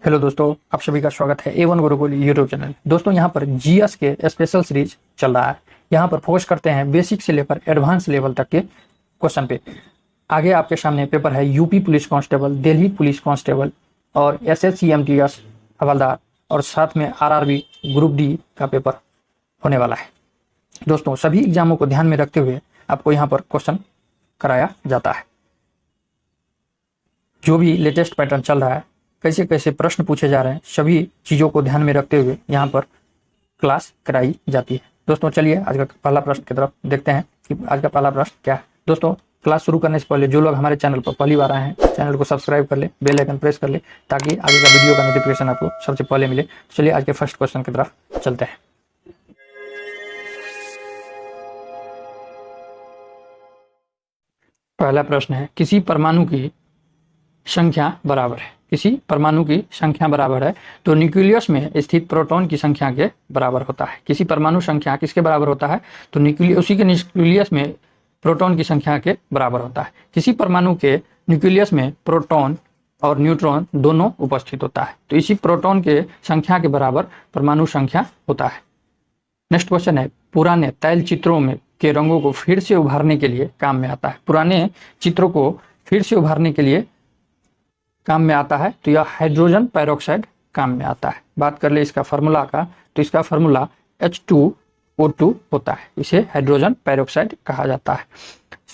Hello दोस्तों, आप सभी का स्वागत है A1 गुरुकुल यूट्यूब चैनल। दोस्तों यहाँ पर जीएस के स्पेशल सीरीज चल रहा है। यहाँ पर फोकस करते हैं बेसिक से लेकर एडवांस लेवल तक के क्वेश्चन पे। आगे आपके सामने पेपर है UP police constable, Delhi police constable और एसएससी एमटीएस हवलदार और साथ में आरआरबी ग्रुप डी का पेपर होने वाला है। दोस्तों सभी एग्जामों को ध्यान में रखते हुए आपको यहाँ पर क्वेश्चन कराया जाता है। जो भी लेटेस्ट पैटर्न चल रहा है, कैसे कैसे प्रश्न पूछे जा रहे हैं, सभी चीज़ों को ध्यान में रखते हुए यहाँ पर क्लास कराई जाती है। दोस्तों चलिए आज का पहला प्रश्न की तरफ देखते हैं कि आज का पहला प्रश्न क्या है। दोस्तों क्लास शुरू करने से पहले जो लोग हमारे चैनल पर पहली बार आए हैं, चैनल को सब्सक्राइब कर ले, बेल आइकन प्रेस कर ले ताकि आगे का वीडियो का नोटिफिकेशन आपको सबसे पहले मिले। चलिए आज के फर्स्ट क्वेश्चन की तरफ चलते हैं। पहला प्रश्न है, किसी परमाणु की संख्या बराबर है। किसी परमाणु की संख्या बराबर है तो न्यूक्लियस में स्थित प्रोटॉन की संख्या के बराबर होता है। किसी परमाणु संख्या किसके बराबर होता है तो उसी के न्यूक्लियस में प्रोटॉन की संख्या के बराबर होता है। किसी परमाणु के न्यूक्लियस में प्रोटॉन और न्यूट्रॉन दोनों उपस्थित होता है तो इसी प्रोटॉन के संख्या के बराबर परमाणु संख्या होता है। नेक्स्ट क्वेश्चन है, पुराने तैल चित्रों में के रंगों को फिर से उभारने के लिए काम में आता है। पुराने चित्रों को फिर से उभारने के लिए काम में आता है तो यह हाइड्रोजन पेरोक्साइड काम में आता है। बात कर ले इसका फार्मूला का तो इसका फार्मूला H2O2 होता है। इसे हाइड्रोजन पेरोक्साइड कहा जाता है।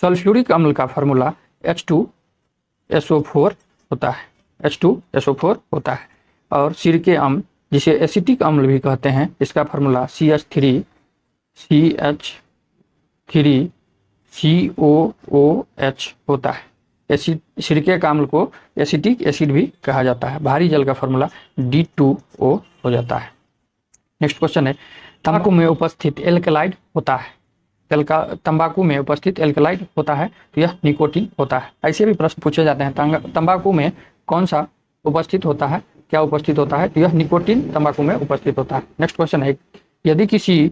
सल्फ्यूरिक अम्ल का फार्मूला H2SO4 होता है। H2SO4 होता है। और सिरके अम्ल जिसे एसिटिक अम्ल भी कहते हैं, इसका फार्मूला CH3COOH होता है। सिरके का अम्ल को एसिटिक एसिड भी कहा जाता है। भारी जल का फार्मूला D2O हो जाता है। नेक्स्ट क्वेश्चन है, तंबाकू में उपस्थित एल्कलाइड होता है। तंबाकू में उपस्थित एल्कलाइड होता है तो यह निकोटीन होता है। ऐसे भी प्रश्न पूछे जाते हैं, तंबाकू में कौन सा उपस्थित होता है, क्या उपस्थित होता है तो यह निकोटीन तंबाकू में उपस्थित होता है। नेक्स्ट क्वेश्चन है, यदि किसी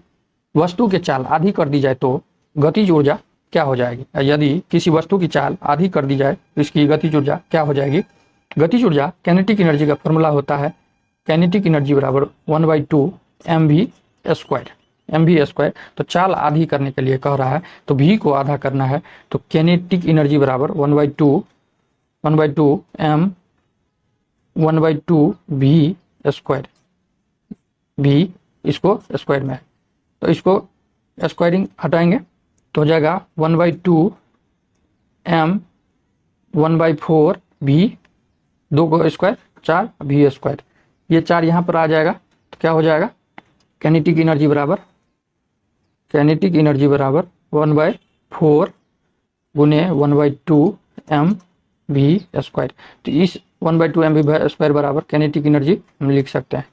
वस्तु के चाल आधी कर दी जाए तो गतिज ऊर्जा क्या हो जाएगी। यदि किसी वस्तु की चाल आधी कर दी जाए तो इसकी गतिज ऊर्जा क्या हो जाएगी। गतिज ऊर्जा काइनेटिक एनर्जी का फॉर्मूला होता है काइनेटिक एनर्जी बराबर 1/2 mv²। तो चाल आधी करने के लिए कह रहा है तो v को आधा करना है तो काइनेटिक एनर्जी बराबर 1/2 v²। v इसको स्क्वायर में है तो इसको स्क्वायरिंग हटाएंगे तो हो जाएगा 1/2 m 1/4 v, 2 को स्क्वायर 4 v²। ये 4 यहाँ पर आ जाएगा तो क्या हो जाएगा, काइनेटिक एनर्जी बराबर 1/4 गुने 1/2 m v²। तो इस 1/2 m v² बराबर काइनेटिक एनर्जी हम लिख सकते हैं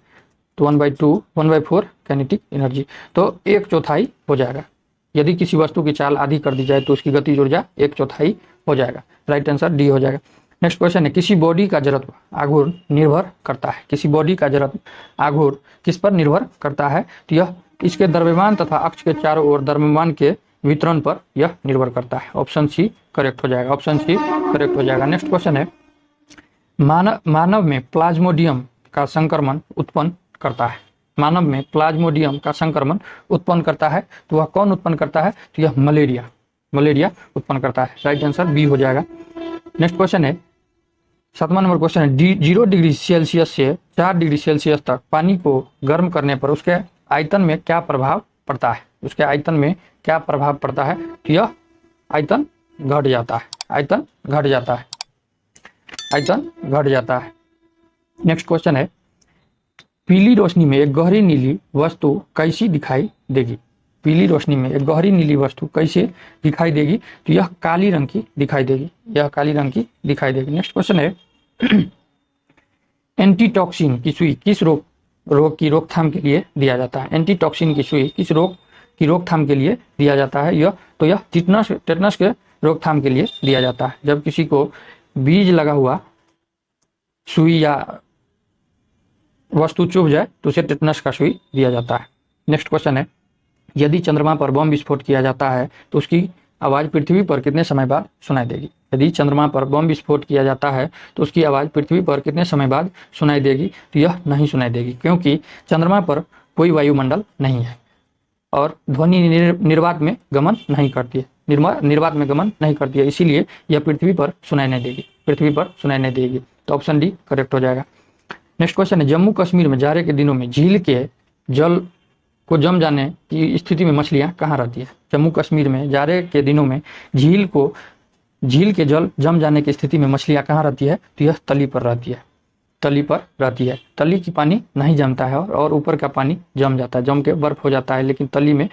तो 1/4 काइनेटिक एनर्जी तो 1/4 हो जाएगा। यदि किसी वस्तु की चाल आधी कर दी जाए तो उसकी गतिज ऊर्जा 1/4 हो जाएगा। राइट आंसर डी हो जाएगा। नेक्स्ट क्वेश्चन है, किसी बॉडी का जड़त्व आघूर्ण निर्भर करता है। किसी बॉडी का जड़त्व आघूर्ण किस पर निर्भर करता है तो यह इसके द्रव्यमान तथा अक्ष के चारों ओर द्रव्यमान के वितरण पर यह निर्भर करता है। ऑप्शन सी करेक्ट हो जाएगा। ऑप्शन सी करेक्ट हो जाएगा। नेक्स्ट क्वेश्चन है, मानव में प्लाज्मोडियम का संक्रमण उत्पन्न करता है। मानव में प्लाज्मोडियम का संक्रमण उत्पन्न करता है तो वह कौन उत्पन्न करता है तो यह मलेरिया उत्पन्न करता है। राइट आंसर बी हो जाएगा। नेक्स्ट क्वेश्चन है, 7वां नंबर क्वेश्चन है, 0 डिग्री सेल्सियस से 4 डिग्री सेल्सियस तक पानी को गर्म करने पर उसके आयतन में क्या प्रभाव पड़ता है। उसके आयतन में क्या प्रभाव पड़ता है तो यह आयतन घट जाता है। नेक्स्ट क्वेश्चन है, पीली रोशनी में एक गहरी नीली वस्तु कैसी दिखाई देगी। पीली रोशनी में एक गहरी नीली वस्तु कैसे दिखाई देगी तो यह काली रंग की दिखाई देगी। नेक्स्ट क्वेश्चन है, एंटीटॉक्सिन की सुई किस रोग की रोकथाम के लिए दिया जाता है। एंटीटॉक्सिन की सुई किस रोग की रोकथाम के लिए दिया जाता है। यह टेटनस के रोकथाम के लिए दिया जाता है। जब किसी को बीज लगा हुआ सुई या वस्तु चुभ जाए तो उसे टेटनस का सुई दिया जाता है। नेक्स्ट क्वेश्चन है, यदि चंद्रमा पर बम विस्फोट किया जाता है तो उसकी आवाज़ पृथ्वी पर कितने समय बाद सुनाई देगी। यदि चंद्रमा पर बम विस्फोट किया जाता है तो उसकी आवाज़ पृथ्वी पर कितने समय बाद सुनाई देगी? तो यह नहीं सुनाई देगी, क्योंकि चंद्रमा पर कोई वायुमंडल नहीं है और ध्वनि निर्वात में गमन नहीं करती है, निर्वात में गमन नहीं करती है, इसीलिए यह पृथ्वी पर सुनाई नहीं देगी, पृथ्वी पर सुनाई नहीं देगी। तो ऑप्शन डी करेक्ट हो जाएगा। नेक्स्ट क्वेश्चन है, जम्मू कश्मीर में जाड़े के दिनों में झील के जल को जम जाने की स्थिति में मछलियां कहाँ रहती है? जम्मू कश्मीर में जाड़े के दिनों में झील के जल जम जाने की स्थिति में मछलियां कहाँ रहती है? तो यह तली पर रहती है, तली पर रहती है। तली की पानी नहीं जमता है और ऊपर का पानी जम जाता है, जम के बर्फ हो जाता है, लेकिन तली में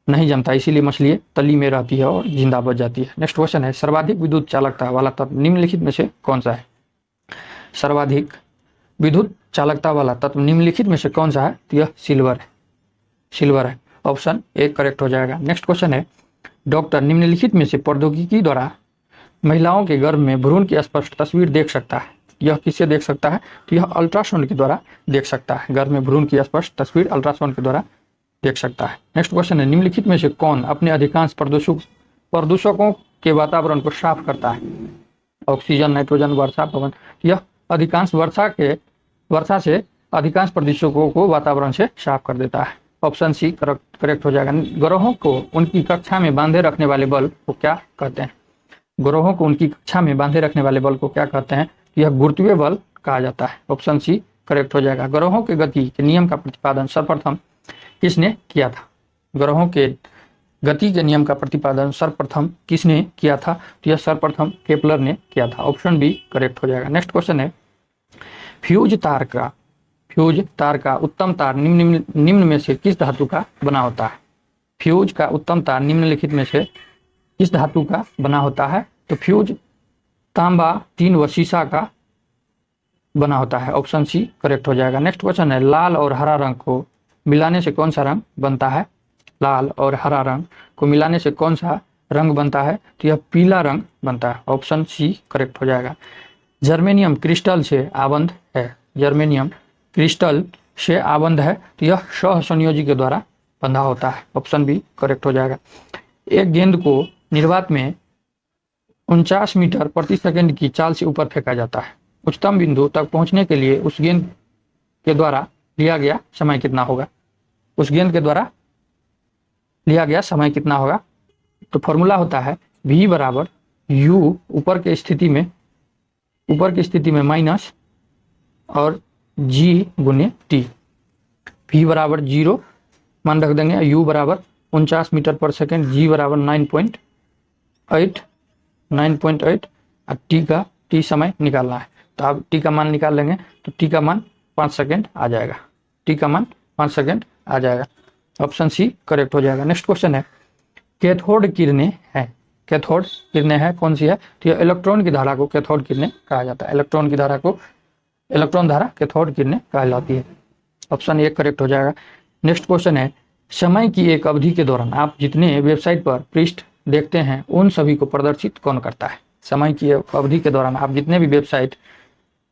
नहीं जमता, इसीलिए मछली तली में रहती है और जिंदा बच जाती है। नेक्स्ट क्वेश्चन है, सर्वाधिक विद्युत चालकता वाला तत्व निम्नलिखित में से कौन सा है? सर्वाधिक विद्युत चालकता वाला तत्व निम्नलिखित में से कौन सा है? तो यह सिल्वर है, सिल्वर है। ऑप्शन ए करेक्ट हो जाएगा। नेक्स्ट क्वेश्चन है, डॉक्टर निम्नलिखित में से प्रौद्योगिकी द्वारा महिलाओं के गर्भ में भ्रूण की स्पष्ट तस्वीर देख सकता है? यह किससे देख सकता है? तो यह अल्ट्रासाउंड के द्वारा देख सकता है, गर्भ में भ्रूण की स्पष्ट तस्वीर अल्ट्रासाउंड के द्वारा देख सकता है। नेक्स्ट क्वेश्चन है, निम्नलिखित में से कौन अपने अधिकांश प्रदूषकों के वातावरण को साफ करता है? ऑक्सीजन, नाइट्रोजन, वर्षा, पवन। यह अधिकांश वर्षा से अधिकांश प्रदूषकों को वातावरण से साफ कर देता है। ऑप्शन सी करेक्ट हो जाएगा। ग्रहों को उनकी कक्षा में बांधे रखने वाले बल को क्या कहते हैं? ग्रहों को उनकी कक्षा में बांधे रखने वाले बल को क्या कहते हैं? यह गुरुत्वीय बल कहा जाता है। ऑप्शन सी करेक्ट हो जाएगा। ग्रहों के गति के नियम का प्रतिपादन सर्वप्रथम किसने किया था? ग्रहों के गति के नियम का प्रतिपादन सर्वप्रथम किसने किया था? तो यह सर्वप्रथम केपलर ने किया था। ऑप्शन बी करेक्ट हो जाएगा। नेक्स्ट क्वेश्चन है, फ्यूज तार का उत्तम तार निम्न में से किस धातु का बना होता है? फ्यूज का उत्तम तार निम्नलिखित में से किस धातु का बना होता है? तो फ्यूज तांबा, टीन व शीशा का बना होता है। ऑप्शन सी करेक्ट हो जाएगा। नेक्स्ट क्वेश्चन है, लाल और हरा रंग को मिलाने से कौन सा रंग बनता है? लाल और हरा रंग को मिलाने से कौन सा रंग बनता है? तो यह पीला रंग बनता है। ऑप्शन सी करेक्ट हो जाएगा। जर्मेनियम क्रिस्टल से आबंध है, जर्मेनियम क्रिस्टल से आबंध है, तो यह सहसंयोजी के द्वारा बंधा होता है। ऑप्शन बी करेक्ट हो जाएगा। एक गेंद को निर्वात में 49 मीटर प्रति सेकंड की चाल से ऊपर फेंका जाता है। उच्चतम बिंदु तक पहुंचने के लिए उस गेंद के द्वारा लिया गया समय कितना होगा? उस गेंद के द्वारा लिया गया समय कितना होगा? तो फॉर्मूला होता है v बराबर u ऊपर की स्थिति में माइनस और g गुने t। v बराबर 0 मान रख देंगे, u बराबर 49 मीटर पर सेकेंड, g बराबर 9.8 और t समय निकालना है। तो आप t का मान निकाल लेंगे तो t का मान 5 सेकेंड आ जाएगा, t का मान 5 सेकेंड आ जाएगा। ऑप्शन सी करेक्ट हो जाएगा। नेक्स्ट क्वेश्चन है, कैथोड किरणें हैं, कैथोड किरणें हैं कौन सी है? तो यह इलेक्ट्रॉन की धारा को कैथोड किरणें कहा जाता है। इलेक्ट्रॉन की धारा को इलेक्ट्रॉन धारा कैथोड किरणें कहलाती है। ऑप्शन ए करेक्ट हो जाएगा। नेक्स्ट क्वेश्चन है, समय की एक अवधि के दौरान आप जितने वेबसाइट पर पृष्ठ देखते हैं उन सभी को प्रदर्शित कौन करता है? समय की अवधि के दौरान आप जितने भी वेबसाइट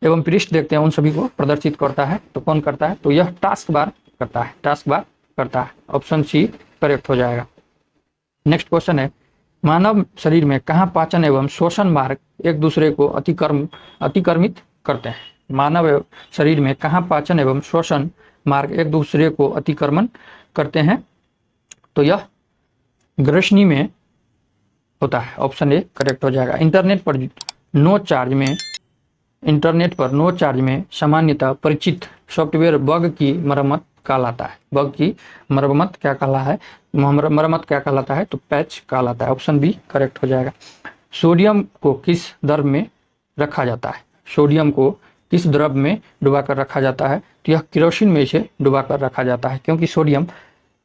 एवं पृष्ठ देखते हैं उन सभी को प्रदर्शित करता है, तो कौन करता है? तो यह टास्क बार करता है, टास्क बार करता है। ऑप्शन सी करेक्ट हो जाएगा। नेक्स्ट क्वेश्चन है, मानव शरीर में कहाँ पाचन एवं श्वसन मार्ग एक दूसरे को अतिक्रमित करते हैं? मानव शरीर में कहाँ पाचन एवं श्वसन मार्ग एक दूसरे को अतिक्रमण करते हैं? तो यह ग्रसनी में होता है। ऑप्शन ए करेक्ट हो जाएगा। इंटरनेट पर नो चार्ज में सामान्यतः परिचित सॉफ्टवेयर बग की मरम्मत कहलाता है। बग की मरम्मत क्या कहलाता है? तो पैच कहलाता है। ऑप्शन बी करेक्ट हो जाएगा। सोडियम को किस द्रव में रखा जाता है? सोडियम को किस द्रव में डुबाकर रखा जाता है? तो यह केरोसिन में इसे डुबाकर रखा जाता है, क्योंकि सोडियम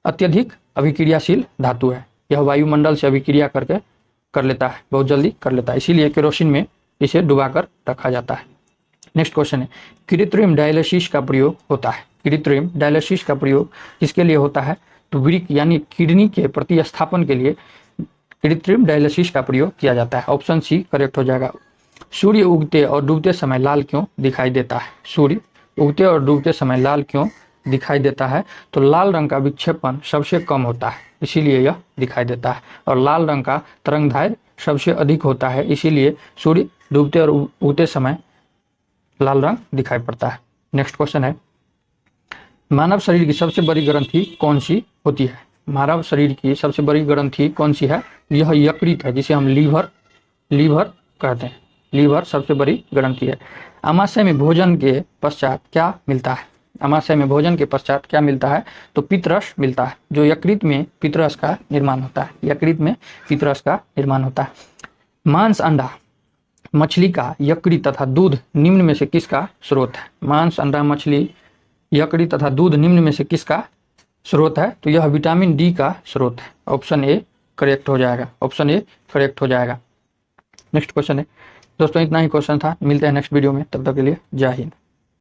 अत्यधिक अभिक्रियाशील धातु है। यह वायुमंडल से अभिक्रिया कर लेता है, बहुत जल्दी कर लेता है, इसीलिए केरोसिन में इसे डुबाकर रखा जाता है। नेक्स्ट क्वेश्चन है, कृत्रिम डायलिसिस का प्रयोग होता है। कृत्रिम डायलिसिस का प्रयोग किसके लिए होता है? तो वृक्क यानी किडनी के प्रतिस्थापन के लिए कृत्रिम डायलिसिस का प्रयोग किया जाता है। ऑप्शन सी करेक्ट हो जाएगा। सूर्य उगते और डूबते समय लाल क्यों दिखाई देता है? सूर्य उगते और डूबते समय लाल क्यों दिखाई देता है तो लाल रंग का विक्षेपण सबसे कम होता है, इसीलिए यह दिखाई देता है। और लाल रंग का तरंगदैर्घ्य सबसे अधिक होता है, इसीलिए सूर्य डूबते और उगते समय लाल रंग दिखाई पड़ता है। नेक्स्ट क्वेश्चन है, मानव शरीर की सबसे बड़ी ग्रंथि कौन सी होती है? मानव शरीर की सबसे बड़ी ग्रंथि कौन सी है? यह यकृत है, जिसे हम लीवर कहते हैं। लीवर सबसे बड़ी ग्रंथि है। अमाशय में भोजन के पश्चात क्या मिलता है? अमाशय में भोजन के पश्चात क्या मिलता है? तो पित्तरस मिलता है, जो यकृत में पित्तरस का निर्माण होता है। यकृत में पित्तरस का निर्माण होता है। मांस, अंडा, मछली का यकृत तथा दूध निम्न में से किसका स्रोत है? मांस, अंडा, मछली, यकृत तथा दूध निम्न में से किसका स्रोत है? तो यह विटामिन डी का स्रोत है। ऑप्शन ए करेक्ट हो जाएगा। ऑप्शन ए करेक्ट हो जाएगा। नेक्स्ट क्वेश्चन है दोस्तों, इतना ही क्वेश्चन था। मिलते हैं नेक्स्ट वीडियो में, तब तक के लिए जय हिंद।